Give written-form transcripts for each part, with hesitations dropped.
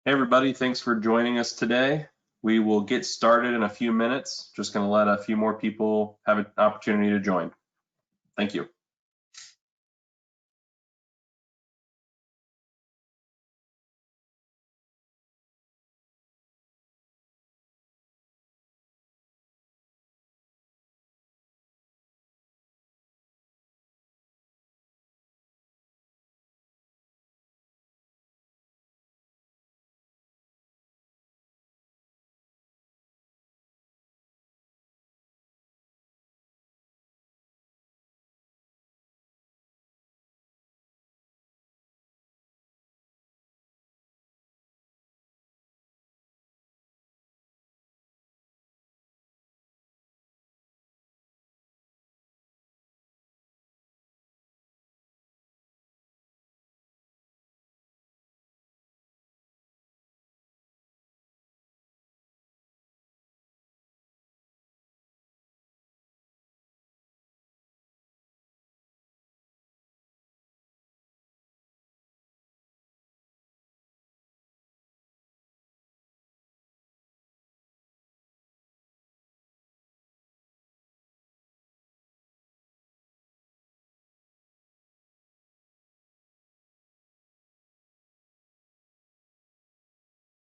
Hey everybody, thanks for joining us today. We will get started in a few minutes. Just going to let a few more people have an opportunity to join. Thank you.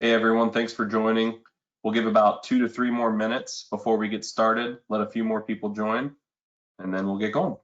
Hey everyone, thanks for joining. We'll give about 2 to 3 more minutes before we get started. Let a few more people join, and then we'll get going.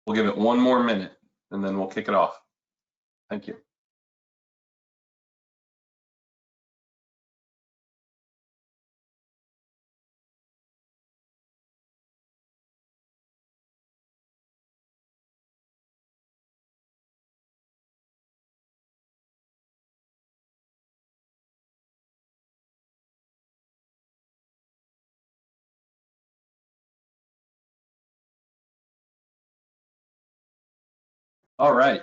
We'll give it 1 more minute, and then we'll kick it off. Thank you. All right.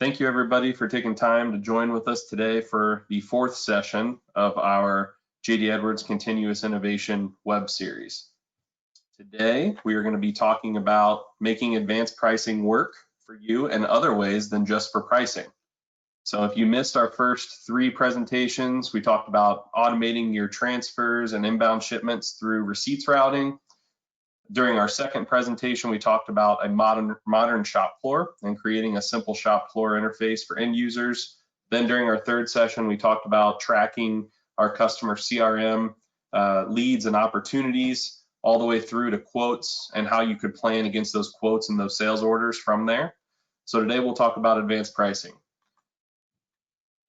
Thank you everybody for taking time to join with us today for the 4th session of our JD Edwards Continuous Innovation web series. Today, we are going to be talking about making advanced pricing work for you in other ways than just for pricing. So if you missed our first 3 presentations, we talked about automating your transfers and inbound shipments through receipts routing. During our second presentation, we talked about a modern shop floor and creating a simple shop floor interface for end users. Then during our third session, we talked about tracking our customer CRM leads and opportunities all the way through to quotes and how you could plan against those quotes and those sales orders from there. So today we'll talk about advanced pricing.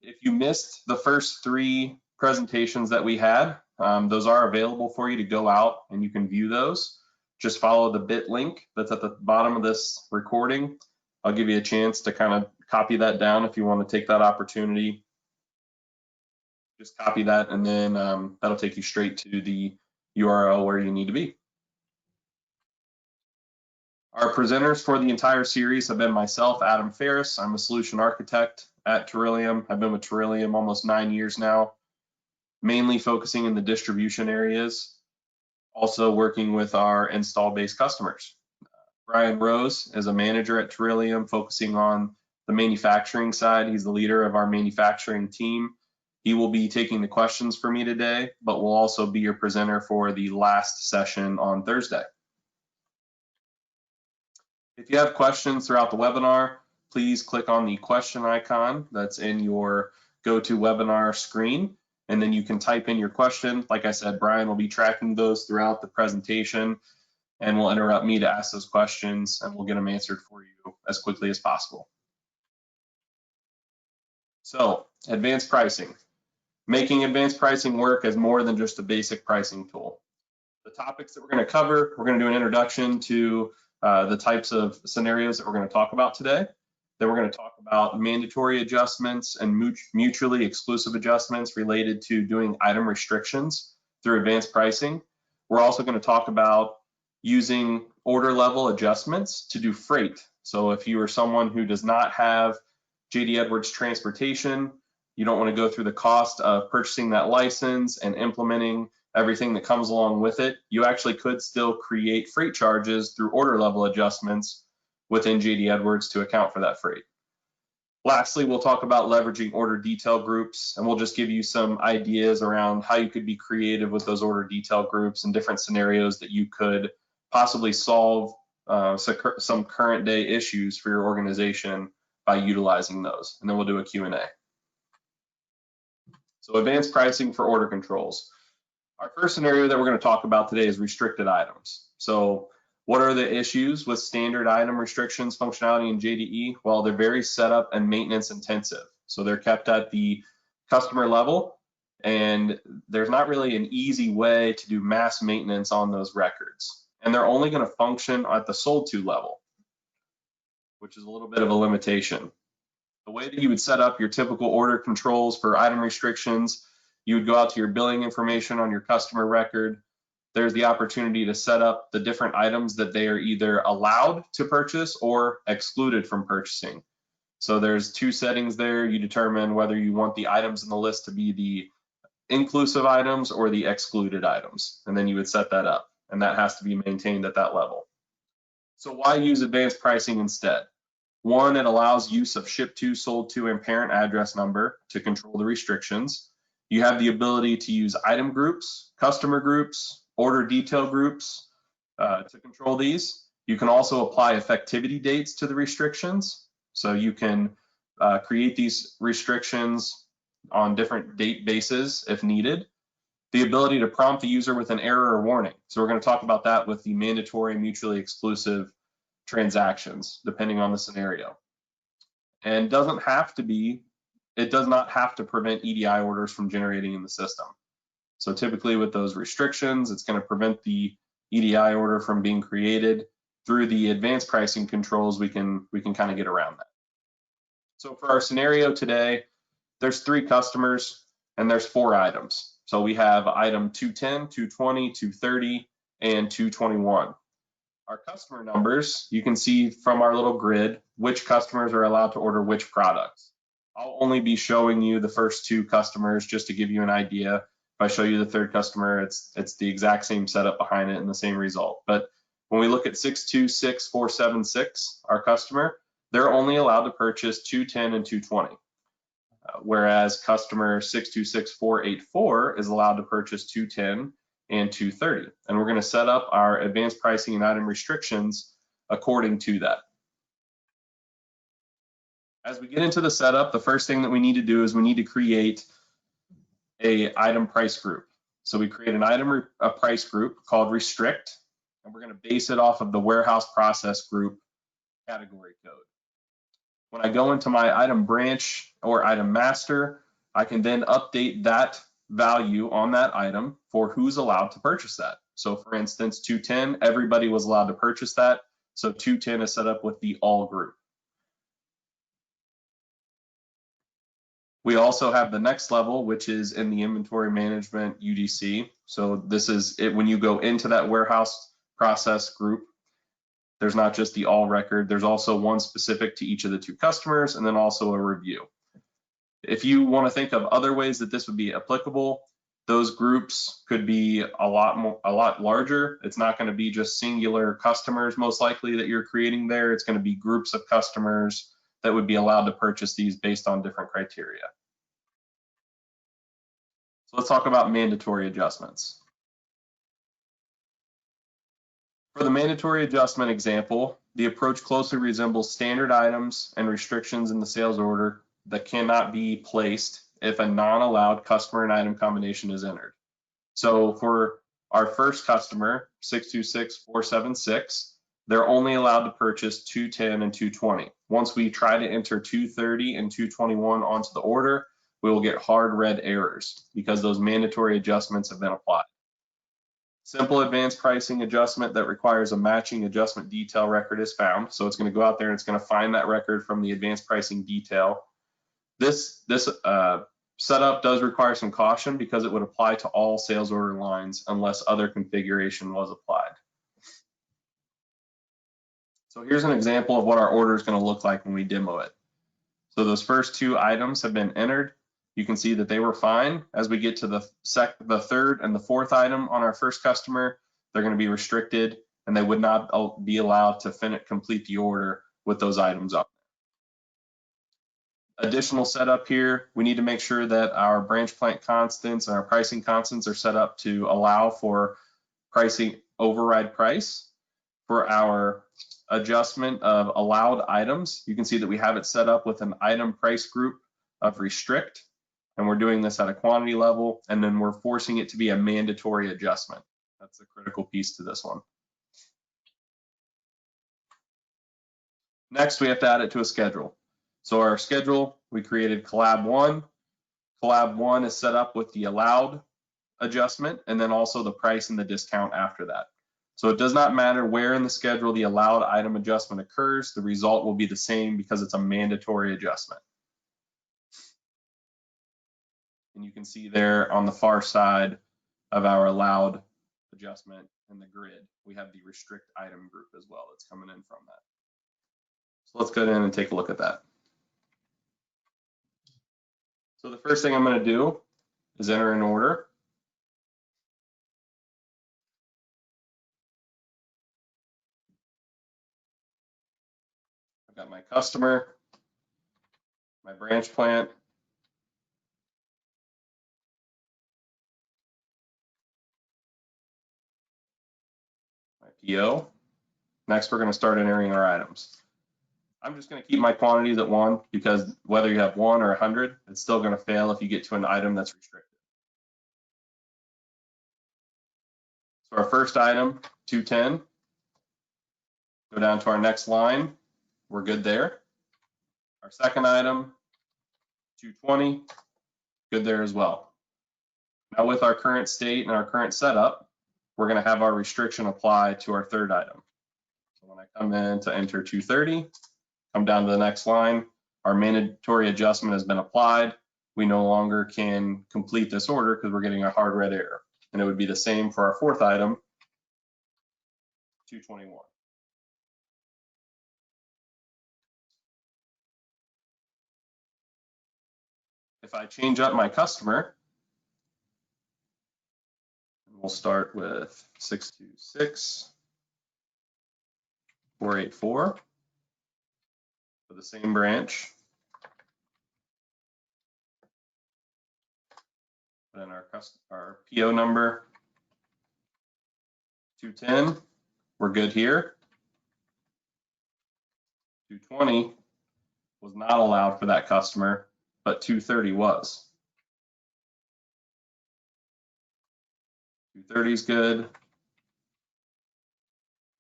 If you missed the first 3 presentations that we had, those are available for you to go out and you can view those. Just follow the bit link that's at the bottom of this recording. I'll give you a chance to kind of copy that down if you want to take that opportunity. Just copy that and then that'll take you straight to the URL where you need to be. Our presenters for the entire series have been myself, Adam Ferris. I'm a solution architect at Terillium. I've been with Terillium almost 9 years now, mainly focusing in the distribution areas, also working with our install-based customers. Brian Rose is a manager at Terillium, focusing on the manufacturing side. He's the leader of our manufacturing team. He will be taking the questions for me today, but will also be your presenter for the last session on Thursday. If you have questions throughout the webinar, please click on the question icon that's in your GoToWebinar screen, and then you can type in your question. Like I said, Brian will be tracking those throughout the presentation and will interrupt me to ask those questions, and we'll get them answered for you as quickly as possible. So, advanced pricing. Making advanced pricing work as more than just a basic pricing tool. The topics that we're going to cover, we're going to do an introduction to the types of scenarios that we're going to talk about today. Then we're going to talk about mandatory adjustments and mutually exclusive adjustments related to doing item restrictions through advanced pricing. We're also going to talk about using order level adjustments to do freight. So if you are someone who does not have JD Edwards transportation, you don't want to go through the cost of purchasing that license and implementing everything that comes along with it, you actually could still create freight charges through order level adjustments within JD Edwards to account for that freight. Lastly, we'll talk about leveraging order detail groups, and we'll just give you some ideas around how you could be creative with those order detail groups and different scenarios that you could possibly solve some current day issues for your organization by utilizing those. And then we'll do a Q&A. So advanced pricing for order controls. Our first scenario that we're going to talk about today is restricted items. So what are the issues with standard item restrictions functionality in JDE? Well, they're very setup and maintenance intensive. So they're kept at the customer level, and there's not really an easy way to do mass maintenance on those records. And they're only going to function at the sold to level, which is a little bit of a limitation. The way that you would set up your typical order controls for item restrictions, you would go out to your billing information on your customer record. There's the opportunity to set up the different items that they are either allowed to purchase or excluded from purchasing. So there's two settings there. You determine whether you want the items in the list to be the inclusive items or the excluded items, and then you would set that up, and that has to be maintained at that level. So why use advanced pricing instead? One, it allows use of ship to, sold to, and parent address number to control the restrictions. You have the ability to use item groups, customer groups, order detail groups to control these. You can also apply effectivity dates to the restrictions. So you can create these restrictions on different date bases if needed. The ability to prompt the user with an error or warning. So we're going to talk about that with the mandatory mutually exclusive transactions, depending on the scenario. And it does not have to prevent EDI orders from generating in the system. So typically with those restrictions, it's going to prevent the EDI order from being created. Through the advanced pricing controls, we can kind of get around that. So for our scenario today, there's 3 customers and there's 4 items. So we have item 210, 220, 230, and 221. Our customer numbers, you can see from our little grid which customers are allowed to order which products. I'll only be showing you the first 2 customers just to give you an idea. If I show you the 3rd customer, it's the exact same setup behind it and the same result. But when we look at 626476, our customer, they're only allowed to purchase 210 and 220. Whereas customer 626484 is allowed to purchase 210 and 230. And we're going to set up our advanced pricing and item restrictions according to that. As we get into the setup, the first thing that we need to do is we need to create a item price group. So we create a price group called restrict, and we're going to base it off of the warehouse process group category code. When I go into my item branch or item master, I can then update that value on that item for who's allowed to purchase that. So for instance, 210, everybody was allowed to purchase that. So 210 is set up with the all group. We also have the next level, which is in the inventory management UDC. So this is it when you go into that warehouse process group. There's not just the all record, there's also one specific to each of the 2 customers and then also a review. If you want to think of other ways that this would be applicable, those groups could be a lot larger. It's not going to be just singular customers most likely that you're creating there. It's going to be groups of customers that would be allowed to purchase these based on different criteria. So let's talk about mandatory adjustments. For the mandatory adjustment example, the approach closely resembles standard items and restrictions in the sales order that cannot be placed if a non-allowed customer and item combination is entered. So for our first customer, 626476, they're only allowed to purchase 210 and 220. Once we try to enter 230 and 221 onto the order, we will get hard red errors because those mandatory adjustments have been applied. Simple advanced pricing adjustment that requires a matching adjustment detail record is found. So it's going to go out there and it's going to find that record from the advanced pricing detail. This setup does require some caution because it would apply to all sales order lines unless other configuration was applied. So here's an example of what our order is going to look like when we demo it. So those first two items have been entered. You can see that they were fine. As we get to the third and the fourth item on our first customer, they're going to be restricted and they would not be allowed to complete the order with those items up. Additional setup here, we need to make sure that our branch plant constants and our pricing constants are set up to allow for pricing override price. For our adjustment of allowed items, you can see that we have it set up with an item price group of restrict, and we're doing this at a quantity level, and then we're forcing it to be a mandatory adjustment. That's the critical piece to this one. Next, we have to add it to a schedule. So our schedule, we created collab 1. Collab 1 is set up with the allowed adjustment and then also the price and the discount after that. So it does not matter where in the schedule the allowed item adjustment occurs, the result will be the same because it's a mandatory adjustment. And you can see there on the far side of our allowed adjustment in the grid, we have the restrict item group as well that's coming in from that. So let's go in and take a look at that. So the first thing I'm going to do is enter an order. I've got my customer, my branch plant, my PO. Next, we're going to start entering our items. I'm just going to keep my quantities at 1 because whether you have 1 or 100, it's still going to fail if you get to an item that's restricted. So our first item, 210. Go down to our next line. We're good there. Our second item, 220. Good there as well. Now with our current state and our current setup, we're going to have our restriction apply to our third item. So when I come in to enter 230, come down to the next line, our mandatory adjustment has been applied. We no longer can complete this order because we're getting a hard red error. And it would be the same for our fourth item, 221. If I change up my customer, we'll start with 626484 for the same branch. Put in our PO number, 210. We're good here. 220 was not allowed for that customer, but 230 was. 230 is good.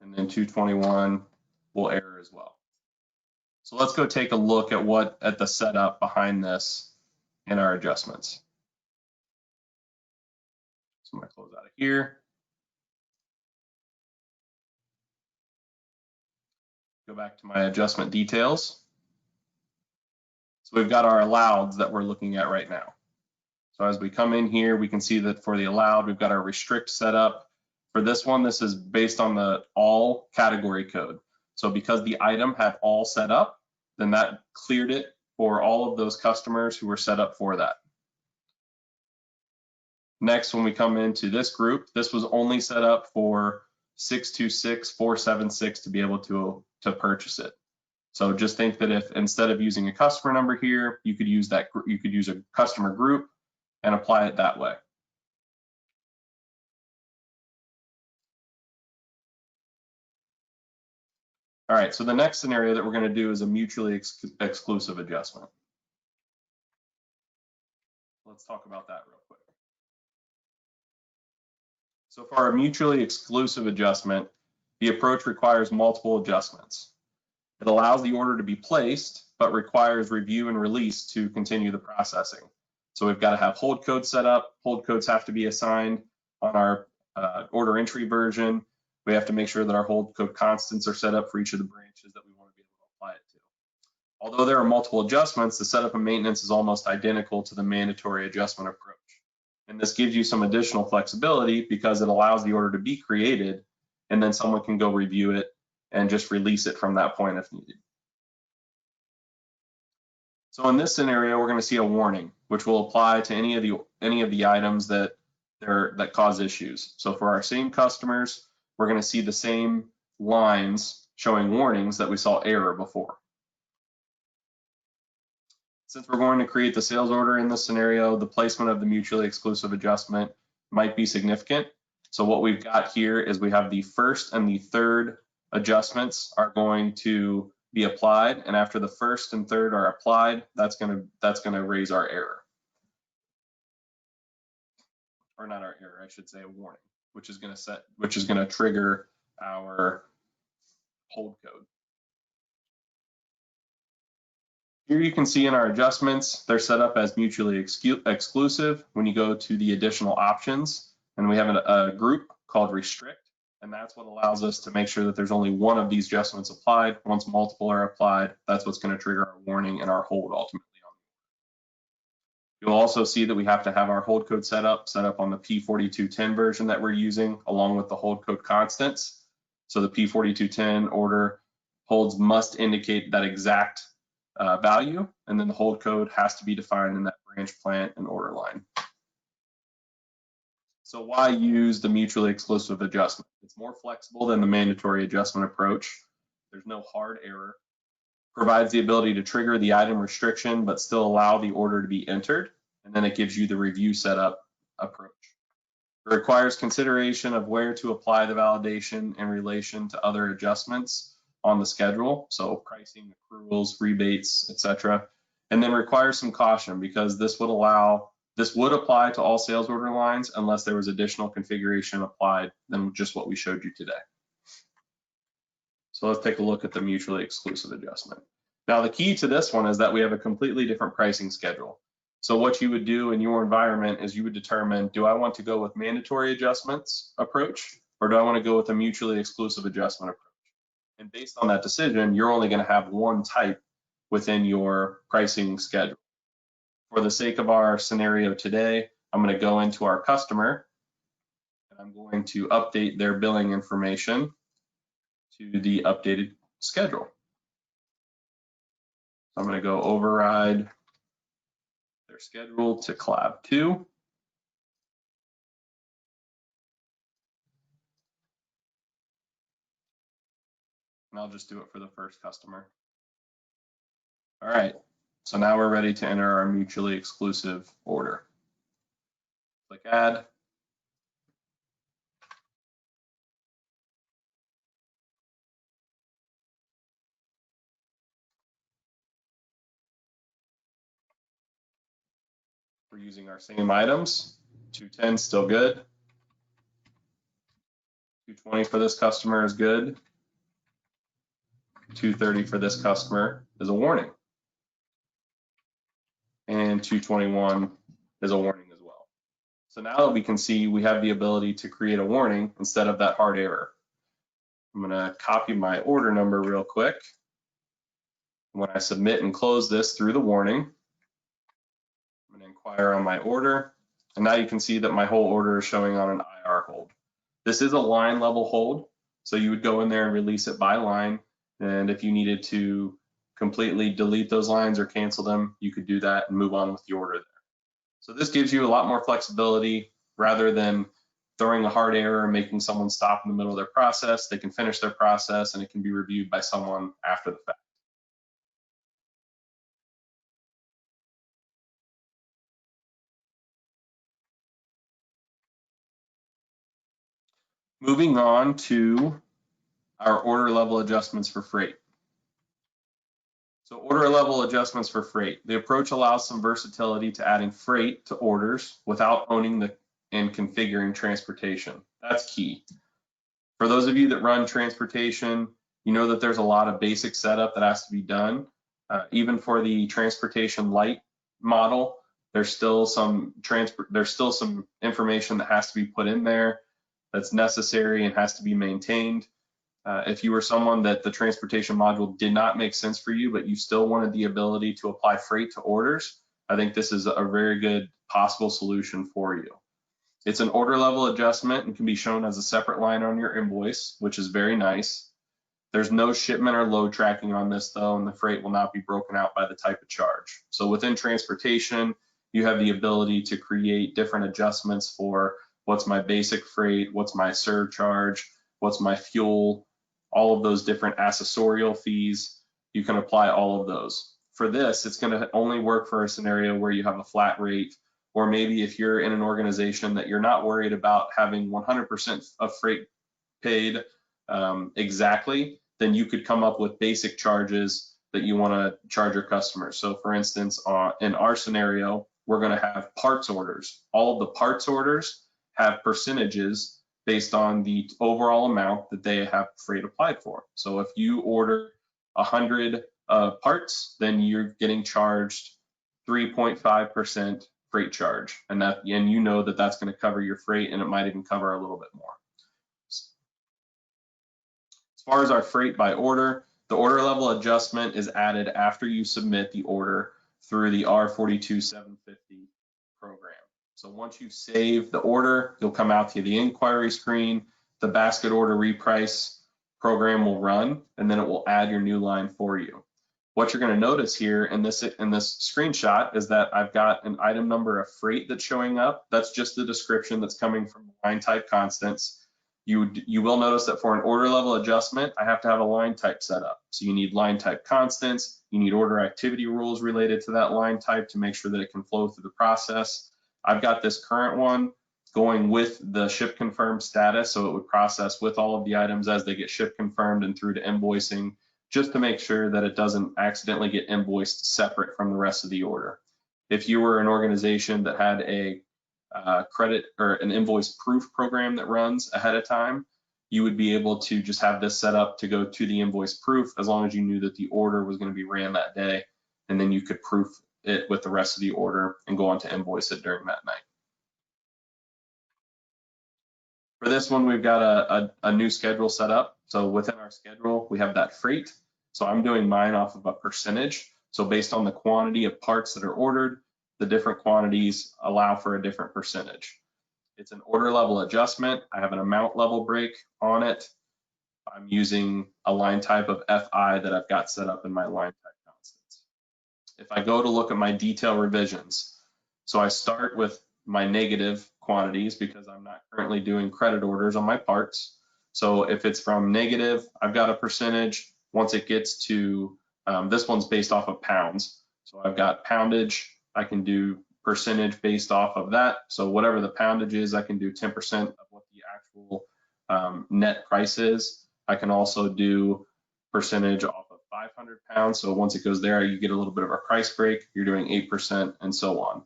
And then 221 will error as well. So let's go take a look at the setup behind this in our adjustments. So I'm going to close out of here. Go back to my adjustment details. So we've got our alloweds that we're looking at right now. So as we come in here, we can see that for the allowed, we've got our restrict set up. For this one, this is based on the all category code. So because the item had all set up, then that cleared it for all of those customers who were set up for that. Next, when we come into this group, this was only set up for 626-476 to be able to purchase it. So just think that if instead of using a customer number here, you could use a customer group and apply it that way. All right, so the next scenario that we're going to do is a mutually exclusive adjustment. Let's talk about that real quick. So for our mutually exclusive adjustment, the approach requires multiple adjustments. It allows the order to be placed, but requires review and release to continue the processing. So we've got to have hold codes set up. Hold codes have to be assigned on our order entry version. We have to make sure that our hold code constants are set up for each of the branches that we want to be able to apply it to. Although there are multiple adjustments, the setup and maintenance is almost identical to the mandatory adjustment approach. And this gives you some additional flexibility because it allows the order to be created and then someone can go review it and just release it from that point if needed. So in this scenario, we're going to see a warning, which will apply to any of the items that cause issues. So for our same customers, we're going to see the same lines showing warnings that we saw error before. Since we're going to create the sales order in this scenario, the placement of the mutually exclusive adjustment might be significant. So what we've got here is we have the first and the third adjustments are going to be applied, and after the first and third are applied, that's going to raise our error, or not our error, I should say a warning, which is going to trigger our hold code. Here you can see in our adjustments, they're set up as mutually exclusive. When you go to the additional options, and we have a group called restrict, and that's what allows us to make sure that there's only one of these adjustments applied. Once multiple are applied, that's what's going to trigger our warning and our hold ultimately. You'll also see that we have to have our hold code set up on the P4210 version that we're using, along with the hold code constants. So the P4210 order holds must indicate that exact value, and then the hold code has to be defined in that branch, plant, and order line. So why use the mutually exclusive adjustment? It's more flexible than the mandatory adjustment approach. There's no hard error. Provides the ability to trigger the item restriction, but still allow the order to be entered. And then it gives you the review setup approach. It requires consideration of where to apply the validation in relation to other adjustments on the schedule, so pricing, accruals, rebates, etc. And then requires some caution because this would apply to all sales order lines unless there was additional configuration applied than just what we showed you today. So let's take a look at the mutually exclusive adjustment. Now the key to this one is that we have a completely different pricing schedule. So what you would do in your environment is you would determine, do I want to go with mandatory adjustments approach, or do I want to go with a mutually exclusive adjustment approach? And based on that decision, you're only going to have one type within your pricing schedule. For the sake of our scenario today, I'm going to go into our customer and I'm going to update their billing information to the updated schedule. I'm going to go override their schedule to collab 2. And I'll just do it for the first customer. All right, so now we're ready to enter our mutually exclusive order. Click add. We're using our same items. 210 still good. 220 for this customer is good. 230 for this customer is a warning. And 221 is a warning as well. So now that we can see, we have the ability to create a warning instead of that hard error. I'm going to copy my order number real quick. When I submit and close this through the warning, I'm going to inquire on my order. And now you can see that my whole order is showing on an IR hold. This is a line level hold. So you would go in there and release it by line. And if you needed to completely delete those lines or cancel them, you could do that and move on with the order there. So this gives you a lot more flexibility rather than throwing a hard error and making someone stop in the middle of their process. They can finish their process and it can be reviewed by someone after the fact. Moving on to our order level adjustments for freight. So order level adjustments for freight. The approach allows some versatility to adding freight to orders without owning and configuring transportation. That's key. For those of you that run transportation, you know that there's a lot of basic setup that has to be done. Even for the transportation light model, there's still some information that has to be put in there that's necessary and has to be maintained. If you were someone that the transportation module did not make sense for you, but you still wanted the ability to apply freight to orders, I think this is a very good possible solution for you. It's an order level adjustment and can be shown as a separate line on your invoice, which is very nice. There's no shipment or load tracking on this though, and the freight will not be broken out by the type of charge. So within transportation, you have the ability to create different adjustments for what's my basic freight, what's my surcharge, what's my fuel, all of those different accessorial fees. You can apply all of those. For this, it's going to only work for a scenario where you have a flat rate, or maybe if you're in an organization that you're not worried about having 100% of freight paid exactly, then you could come up with basic charges that you want to charge your customers. So for instance, in our scenario, we're going to have parts orders. All of the parts orders have percentages based on the overall amount that they have freight applied for. So if you order 100 parts, then you're getting charged 3.5% freight charge, and you know that that's going to cover your freight, and it might even cover a little bit more. As far as our freight by order, the order level adjustment is added after you submit the order through the R42750 program. So once you save the order, you'll come out to the inquiry screen, the basket order reprice program will run, and then it will add your new line for you. What you're going to notice here in this screenshot is that I've got an item number of freight that's showing up. That's just the description that's coming from the line type constants. You will notice that for an order level adjustment, I have to have a line type set up. So you need line type constants, you need order activity rules related to that line type to make sure that it can flow through the process. I've got this current one going with the ship confirmed status, so it would process with all of the items as they get ship confirmed and through to invoicing, just to make sure that it doesn't accidentally get invoiced separate from the rest of the order. If you were an organization that had a credit or an invoice proof program that runs ahead of time, you would be able to just have this set up to go to the invoice proof as long as you knew that the order was going to be ran that day, and then you could proof it with the rest of the order and go on to invoice it during that night. For this one, we've got a new schedule set up. So within our schedule, we have that freight. So I'm doing mine off of a percentage. So based on the quantity of parts that are ordered, the different quantities allow for a different percentage. It's an order level adjustment. I have an amount level break on it. I'm using a line type of FI that I've got set up in my line type constants. If I go to look at my detail revisions, so I start with my negative quantities because I'm not currently doing credit orders on my parts. So if it's from negative, I've got a percentage. Once it gets to, this one's based off of pounds. So I've got poundage. I can do percentage based off of that. So whatever the poundage is, I can do 10% of what the actual net price is. I can also do percentage off of 500 pounds. So once it goes there, you get a little bit of a price break. You're doing 8% and so on.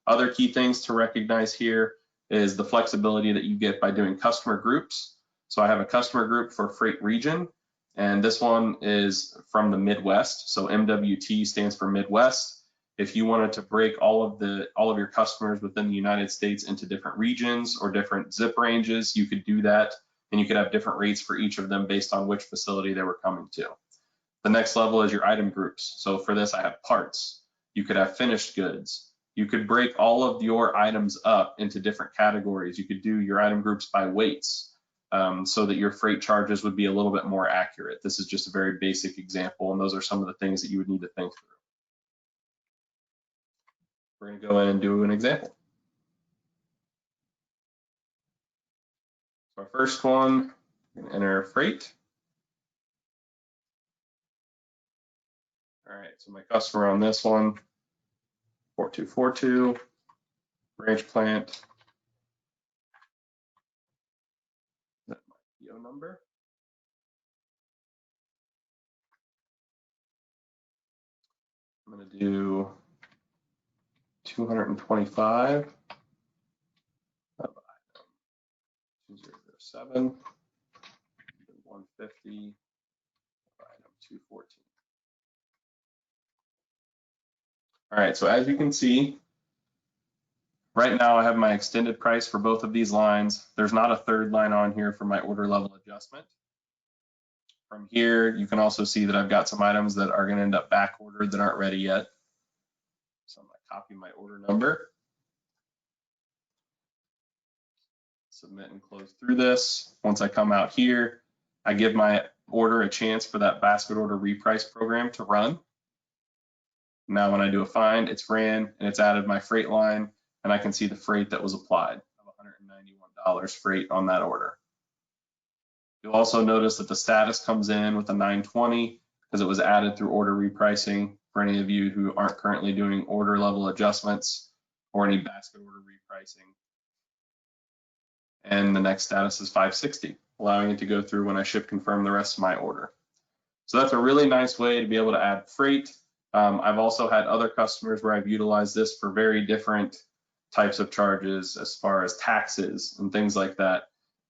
Other key things to recognize here is the flexibility that you get by doing customer groups. So I have a customer group for freight region, and this one is from the Midwest. So MWT stands for Midwest. If you wanted to break all of your customers within the United States into different regions or different zip ranges, you could do that, and you could have different rates for each of them based on which facility they were coming to. The next level is your item groups. So for this, I have parts. You could have finished goods. You could break all of your items up into different categories. You could do your item groups by weights. so that your freight charges would be a little bit more accurate. This is just a very basic example, and those are some of the things that you would need to think through. We're going to go in and do an example. So our first one, I'm going to enter freight. All right, so my customer on this one, 4242, branch plant. That's my PO number. I'm going to do 225 of item 2007, 150 of item 214. All right, so as you can see, right now I have my extended price for both of these lines. There's not a third line on here for my order level adjustment. From here, you can also see that I've got some items that are going to end up back ordered that aren't ready yet. So I'm going to copy my order number, submit and close through this. Once I come out here, I give my order a chance for that basket order reprice program to run. Now when I do a find, it's ran and it's added my freight line, and I can see the freight that was applied of $191 freight on that order. You'll also notice that the status comes in with a 920 because it was added through order repricing for any of you who aren't currently doing order level adjustments or any basket order repricing. And the next status is 560, allowing it to go through when I ship confirm the rest of my order. So that's a really nice way to be able to add freight. I've also had other customers where I've utilized this for very different types of charges as far as taxes and things like that.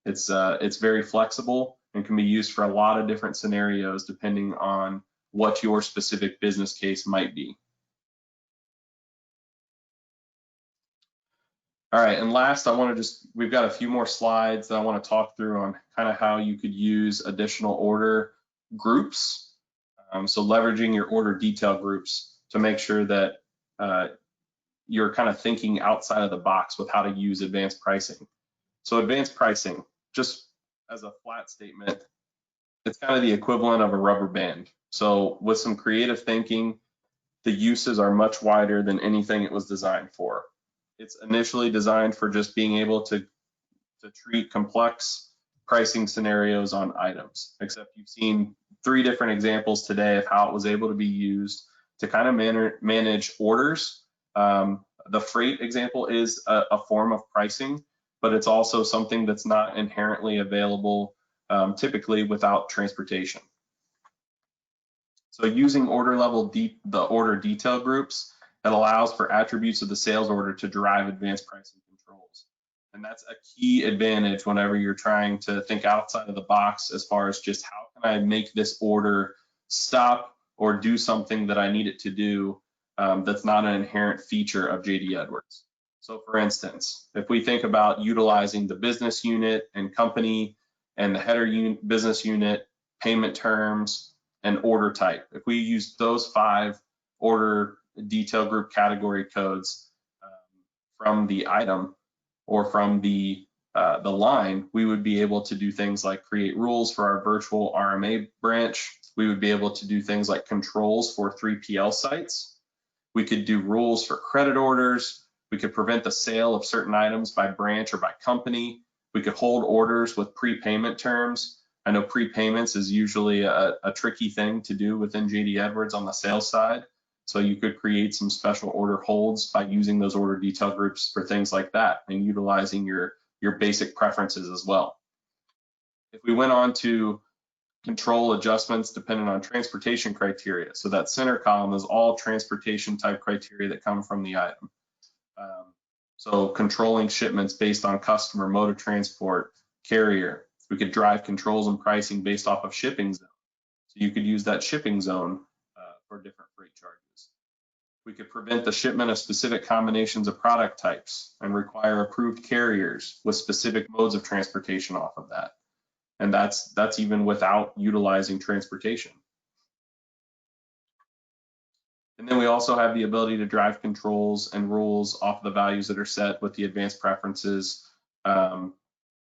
It's very flexible and can be used for a lot of different scenarios depending on what your specific business case might be. All right, and last, we've got a few more slides that I want to talk through on kind of how you could use additional order groups. So leveraging your order detail groups to make sure that you're kind of thinking outside of the box with how to use advanced pricing. So advanced pricing, just as a flat statement, it's kind of the equivalent of a rubber band. So with some creative thinking, the uses are much wider than anything it was designed for. It's initially designed for just being able to treat complex pricing scenarios on items, except you've seen 3 different examples today of how it was able to be used to kind of manage orders. The freight example is a form of pricing, but it's also something that's not inherently available typically without transportation. So using order level the order detail groups, that allows for attributes of the sales order to drive advanced pricing controls. And that's a key advantage whenever you're trying to think outside of the box as far as just how can I make this order stop or do something that I need it to do that's not an inherent feature of JD Edwards. So for instance, if we think about utilizing the business unit and company and the header business unit, payment terms, and order type, if we use those 5 order detail group category codes from the item or from the line, we would be able to do things like create rules for our virtual RMA branch. We would be able to do things like controls for 3PL sites. We could do rules for credit orders. We could prevent the sale of certain items by branch or by company. We could hold orders with prepayment terms. I know prepayments is usually a tricky thing to do within JD Edwards on the sales side. So you could create some special order holds by using those order detail groups for things like that and utilizing your basic preferences as well. If we went on to control adjustments dependent on transportation criteria, so that center column is all transportation type criteria that come from the item. So controlling shipments based on customer, mode of transport, carrier. We could drive controls and pricing based off of shipping zone. So you could use that shipping zone for different freight charges. We could prevent the shipment of specific combinations of product types and require approved carriers with specific modes of transportation off of that. And that's even without utilizing transportation. And then we also have the ability to drive controls and rules off the values that are set with the advanced preferences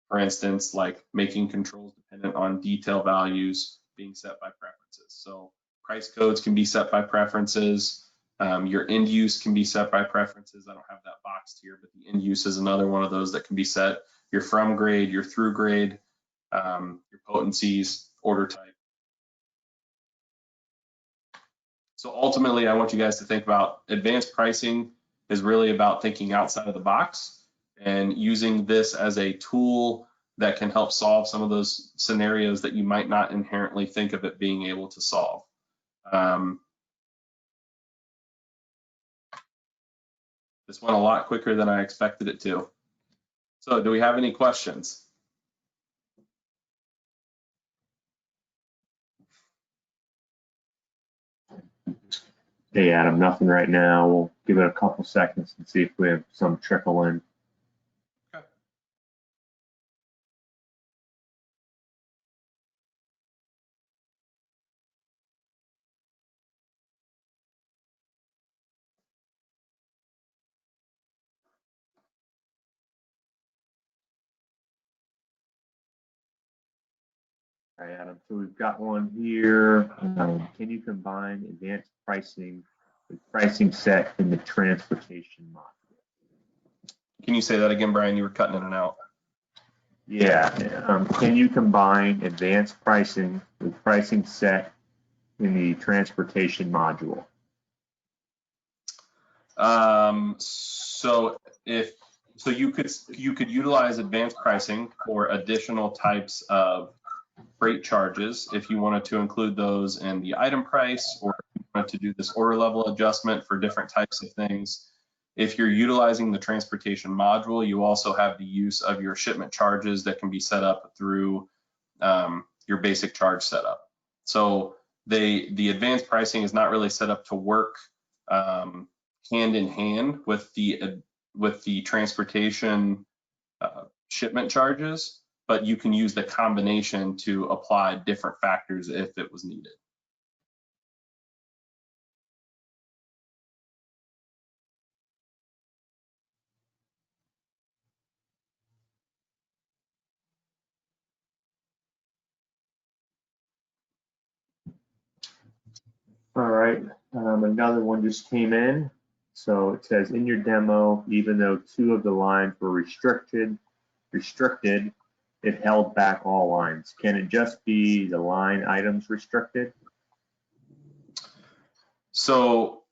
For instance, like making controls dependent on detail values being set by preferences. So price codes can be set by preferences. Your end use can be set by preferences. I don't have that boxed here, but the end use is another one of those that can be set. Your from grade, your through grade, your potencies, order type. So ultimately, I want you guys to think about advanced pricing is really about thinking outside of the box and using this as a tool that can help solve some of those scenarios that you might not inherently think of it being able to solve. This went a lot quicker than I expected it to. So do we have any questions? Hey, Adam, nothing right now. We'll give it a couple seconds and see if we have some trickle in. Okay. All right, Adam, so we've got one here. Can you combine advanced pricing with pricing set in the transportation module? Can you say that again, Brian? You were cutting in and out. Yeah, can you combine advanced pricing with pricing set in the transportation module? So you could utilize advanced pricing for additional types of freight charges if you wanted to include those in the item price, or if you wanted to do this order level adjustment for different types of things. If you're utilizing the transportation module, you also have the use of your shipment charges that can be set up through your basic charge setup. So the advanced pricing is not really set up to work hand in hand with the transportation shipment charges, but you can use the combination to apply different factors if it was needed. All right, another one just came in. So it says in your demo, even though 2 of the lines were restricted, it held back all lines. Can it just be the line items restricted? So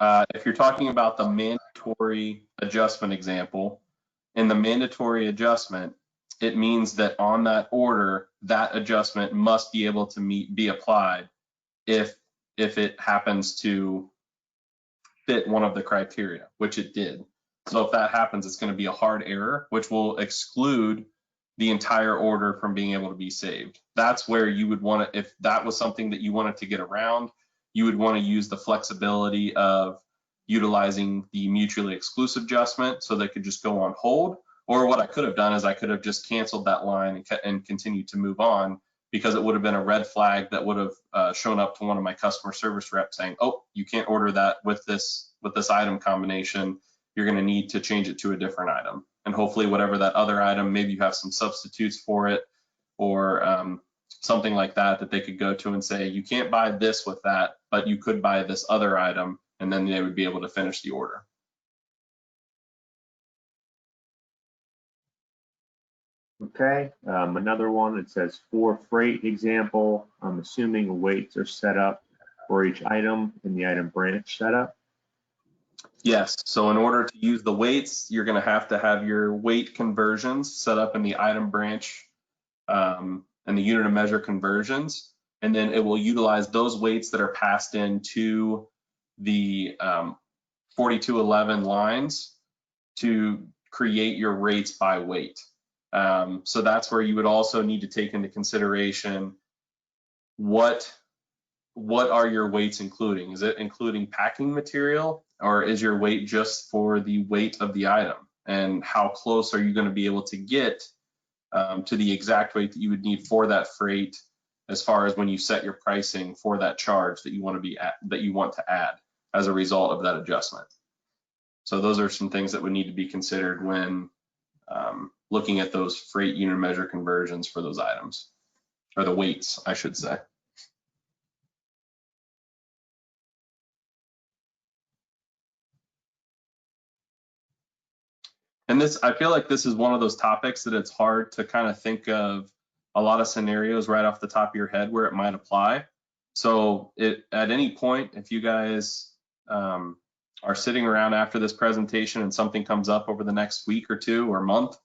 if you're talking about the mandatory adjustment example, in the mandatory adjustment, it means that on that order, that adjustment must be able to be applied if it happens to fit one of the criteria, which it did. So if that happens, it's going to be a hard error, which will exclude the entire order from being able to be saved. That's where you would want to, if that was something that you wanted to get around, you would want to use the flexibility of utilizing the mutually exclusive adjustment so they could just go on hold. Or what I could have done is I could have just canceled that line and continued to move on, because it would have been a red flag that would have shown up to one of my customer service reps saying, oh, you can't order that with this item combination. You're going to need to change it to a different item. And hopefully whatever that other item, maybe you have some substitutes for it, or something like that, that they could go to and say, you can't buy this with that, but you could buy this other item, and then they would be able to finish the order. Okay, another one, it says for freight example, I'm assuming weights are set up for each item in the item branch setup. Yes, so in order to use the weights, you're going to have your weight conversions set up in the item branch and the unit of measure conversions, and then it will utilize those weights that are passed into the 4211 lines to create your rates by weight. So that's where you would also need to take into consideration what are your weights including? Is it including packing material, or is your weight just for the weight of the item? And how close are you going to be able to get to the exact weight that you would need for that freight, as far as when you set your pricing for that charge that you want to add as a result of that adjustment? So those are some things that would need to be considered when looking at those freight unit measure conversions for those items, or the weights, I should say. And this, I feel like this is one of those topics that it's hard to kind of think of a lot of scenarios right off the top of your head where it might apply. So at any point, if you guys are sitting around after this presentation and something comes up over the next week or two or month,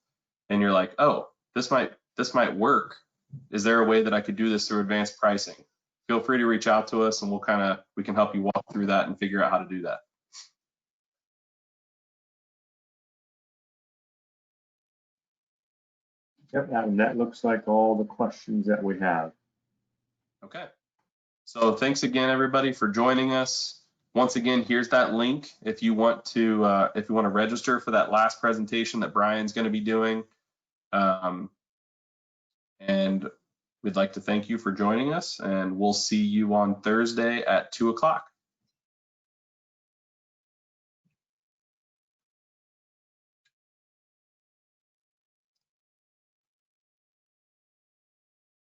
and you're like, oh, this might work. Is there a way that I could do this through advanced pricing? Feel free to reach out to us, and we can help you walk through that and figure out how to do that. Yep, and that looks like all the questions that we have. Okay. So thanks again, everybody, for joining us. Once again, here's that link if you want to register for that last presentation that Brian's going to be doing. And we'd like to thank you for joining us, and we'll see you on Thursday at 2 o'clock.